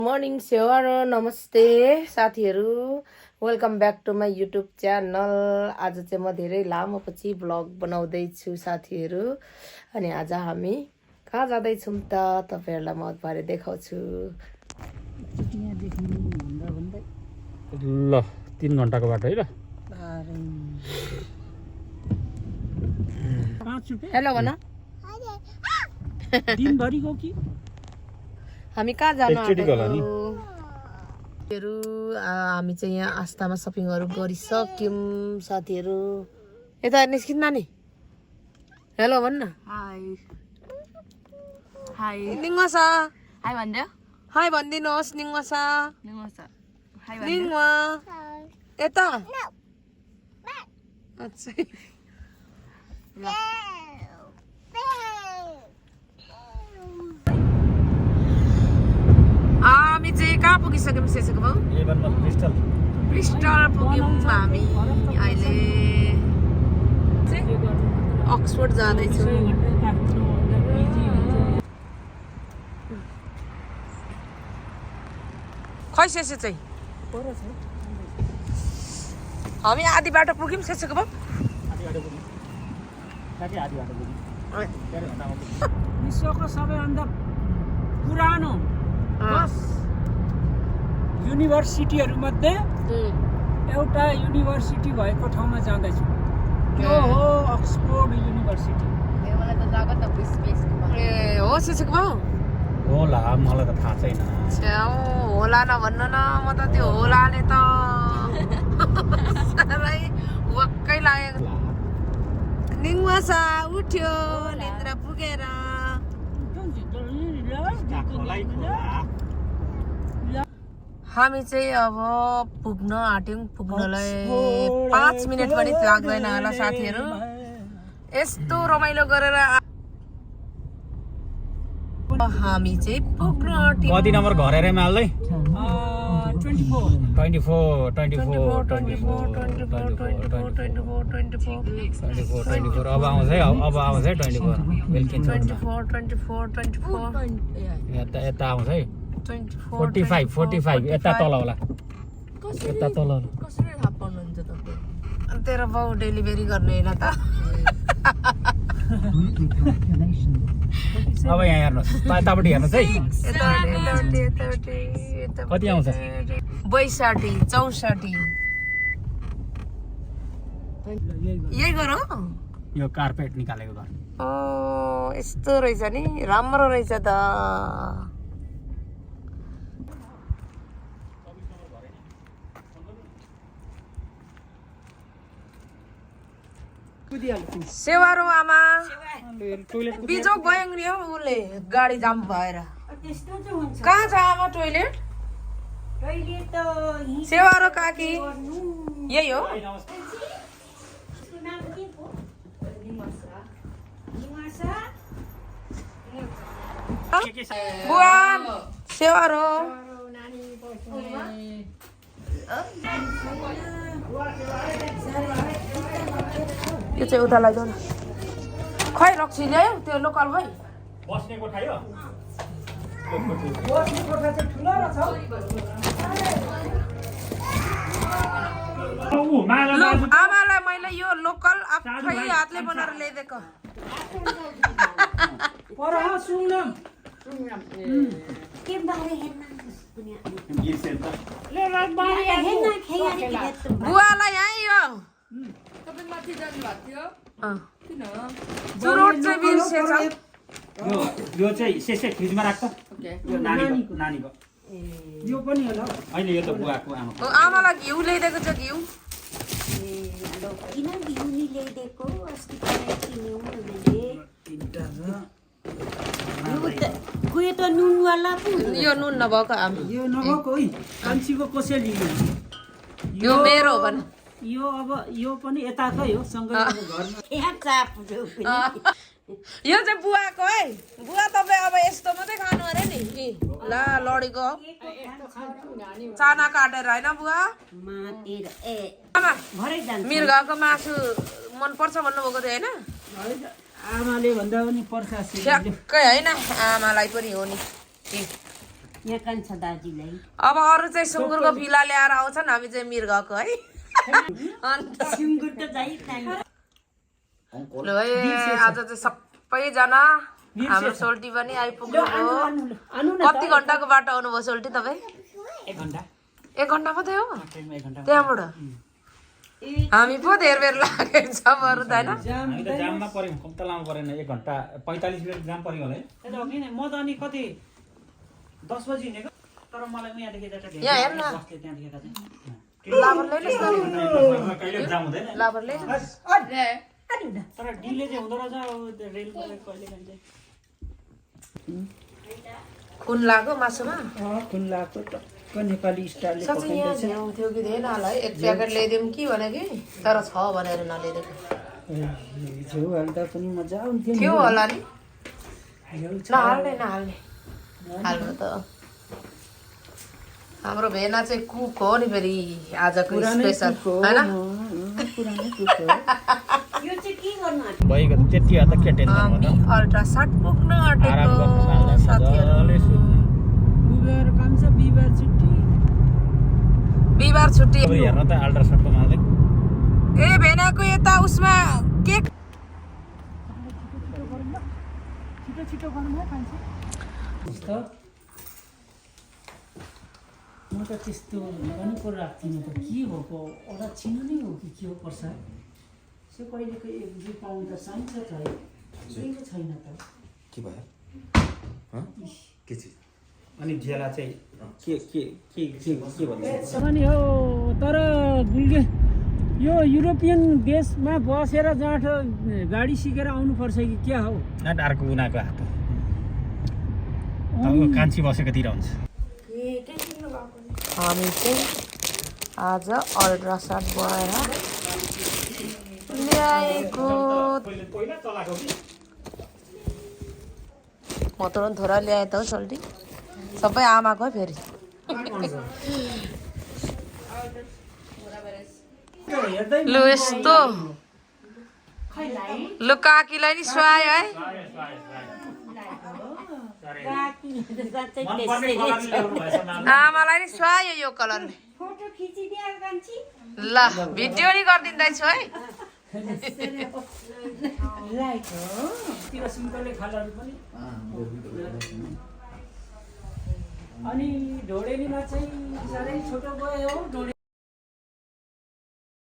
Morning सेवारो नमस्ते साथीहरू, welcome back to my YouTube channel. आज चाहिँ म धेरै लामो पछि भ्लग बनाउँदैछु साथीहरू। अनि आज हामी कहाँ जाँदैछौँ त तपाईँहरूलाई म भरे देखाउँछु। ल 3 घण्टाको बाटो है ल। हेलो भन। दिनभरिको कि हामी कहाँ जानु एकचोटिको होला नि। हामी चाहिँ यहाँ आस्थामा सपिङहरू गरिसक्यौँ साथीहरू। यता निस्किन्न नि। हेलो भन्न। हाई हाई निङ्वासा हाई भन्दै हाई भनिदिनुहोस्। निङ्वासा निङ्गोसा हाई निङ्वा यता अच्छा हामी चाहिँ कहाँ पुगिसक्यौँ सेसेको भाउ? ब्रिस्टल पुग्यौँ हामी। अहिले अक्सफोर्ड जाँदैछौँ। खै सेसे चाहिँ हामी आधी बाटो पुग्यौँ सेसेको भाउ। विश्वको सबैभन्दा पुरानो 10 युनिभर्सिटीहरूमध्ये एउटा युनिभर्सिटी भएको ठाउँमा जाँदैछु। त्यो हो अक्सफोर्ड युनिभर्सिटी। ए हो सेसेको भाउ? होला मलाई त थाहा छैन। होला नभन्नु न, म त त्यो होलाले त साह्रै वाक्कै लागेको। निङ्वासा उठ्यो निन्द्रा पुगेर। हामी चाहिँ अब पुग्न आँट्यौँ। पुग्नलाई 5 मिनट पनि लाग्दैन होला साथीहरू। यस्तो रमाइलो गरेर हामी चाहिँ पुग्न आँट्यौँ। कति नम्बर घर हेरे माल्दै? 24 अब आउँछ है। अब आउँछ है 24 बेलुकी 24 यता आउँछ है 45 यता तल होला। यता तल होला। कसरी थाहा पाउनुहुन्छ तपाईँ? तेरो बाउ डेलिभरी गर्ने होइन त। अब यहाँ हेर्नुहोस्, यतापट्टि हेर्नुहोस् है। कति आउँछ? 62 64 यही गर। यो कार्पेट निकालेको घर। ओ यस्तो रहेछ नि, राम्रो रहेछ त। सेवारो आमा बिजोक गयो नि हौ उसले गाडी जाम भएर। कहाँ छ आमा टोइलेट? सेवारो काकी यही हो। बुवा सेवारो यो चाहिँ उता लैजाऊ न। खै रक्सी ल्यायो त्यो लोकल भाइ? बस्ने कोठा यो? ल आमालाई मैले यो लोकल आफै हातले बनाएर ल्याइदिएको। बुवालाई यहाँ यो चुरोट चाहिँ बिर्सेछ। यो चाहिँ सेसे फ्रिजमा राख्छ। यो नानीको यो पनि होला। होइन यो त बुवाको आमा। आमालाई घिउ ल्याइदिएको छ। घिउ किन घिउ नि ल्याइदिएको? अस्ति किन्यौँ हामीले। यो त नुनवाला पो। यो नुन नभएको आमा। यो नभएको है कान्छीको कसैले यो मेरो हो भन। यो अब यो पनि यताकै हो सँगैको घरमा। यहाँ चाप यो चाहिँ बुवाको है। बुवा तपाईँ अब यस्तो मात्रै खानु अरे नि। ला लडीको चाना काटेर होइन बुवा? आमा मृगको मासु मन पर्छ भन्नुभएको थियो होइन? आमाले भन्दा पनि पर्छ। ठ्याक्कै होइन आमालाई पनि हो नि। यहाँ कान्छ दाजुलाई अब अरू चाहिँ सुँगुरको फिला ल्याएर आउँछन् हामी चाहिँ मृगको है अन्त सुँगुर त जाइ ल है आज चाहिँ सबैजना हाम्रो सोल्टी पनि आइपुग्नु हो कति घन्टाको बाटो आउनुभयो सोल्टी तपाईँ 1 घण्टा 1 घन्टा मात्रै हो ट्रेनमा 1 घण्टा त्यहाँबाट हामी पो धेर बेर लागेको छ बरु त होइन हामी त जाममा पर्यौँ कम्ता लामो परेन 1 घन्टा 45 मिनट जाम पर्यो होला है त्यही त हो कि नि, म त अनि कति 10 बजी हिँडेको तर मलाई यहाँदेखि यता धेरै यहाँ हेर्न। बस्थे त्यहाँदेखि यता चाहिँ लाबर ल्याइनुहोस् न कहिले जाम हुँदैन लाबर ल्याइनुहोस् तर डिले चाहिँ हुँदो रहेछ अब त्यो रेलको कहिले काहीँ चाहिँ खुन लाग्यो मासुमा खुन लाग्छ टक्क नेपाली स्टाइलले साँच्चै यहाँ झ्याउ थियो कि थिएन होला है 1 प्याकेट ल्याइदिउँ कि भने कि तर छ भनेर नल्याइदिएको झ्याउ हाल्दा पनि मजा आउँथ्यो थियो होला नि झ्याउ छ नहाल्ने हाल्नु त हाम्रो भेना चाहिँ कुक हो नि फेरि आजको स्पेसल होइन पुरानै कुक हो यो चाहिँ के गर्नु आँट्यो? भएको त त्यति हो त के टेन्सन हामी अल्ट्रासाउन्ड पुग्न आराम आँटेको गर्नु साथीहरू मजाले सुत्नु बिहिबार काम छ बिहिबार छुट्टी बिहिबार छुट्टी अब हेर्न त अल्ट्रासाउन्डको मात्रै ए भेनाको यता उसमा केक छिटो छिटो गर्नु है पान्छ म त त्यस्तो पनि पो राख्दिनँ त के हो पो छिनु नै हो कि के हो पर्छ यसो कहिलेको 1-2 पाउन्ड त चाहिन्छ त है केही छैन त के भयो के चिज अनि झेला चाहिँ के भन्नु पनि हो तर बुल्गे यो युरोपियन देशमा बसेर जाँठो गाडी सिकेर आउनुपर्छ कि क्या हो अर्को उनीहरूको हात हो अब कान्छी बसेकोतिर हुन्छ हामी चाहिँ आज अल्ट्रासाउन्ड भएर ल्याएको म तुरन्त थोरै ल्याएँ त हौ सोल्टी सबै आमाको फेरि लु यस्तो लु काकीलाई नि सुहायो है आमालाई नि सुहायो यो कलरले फोटो खिचिदिया कान्छी ल भिडियो नि गरिदिँदैछु है लाइक हो तिर सिम्पलले खालहरू पनि अनि ढोडेलीमा चाहिँ साह्रै छोटो गयो हो ढोडे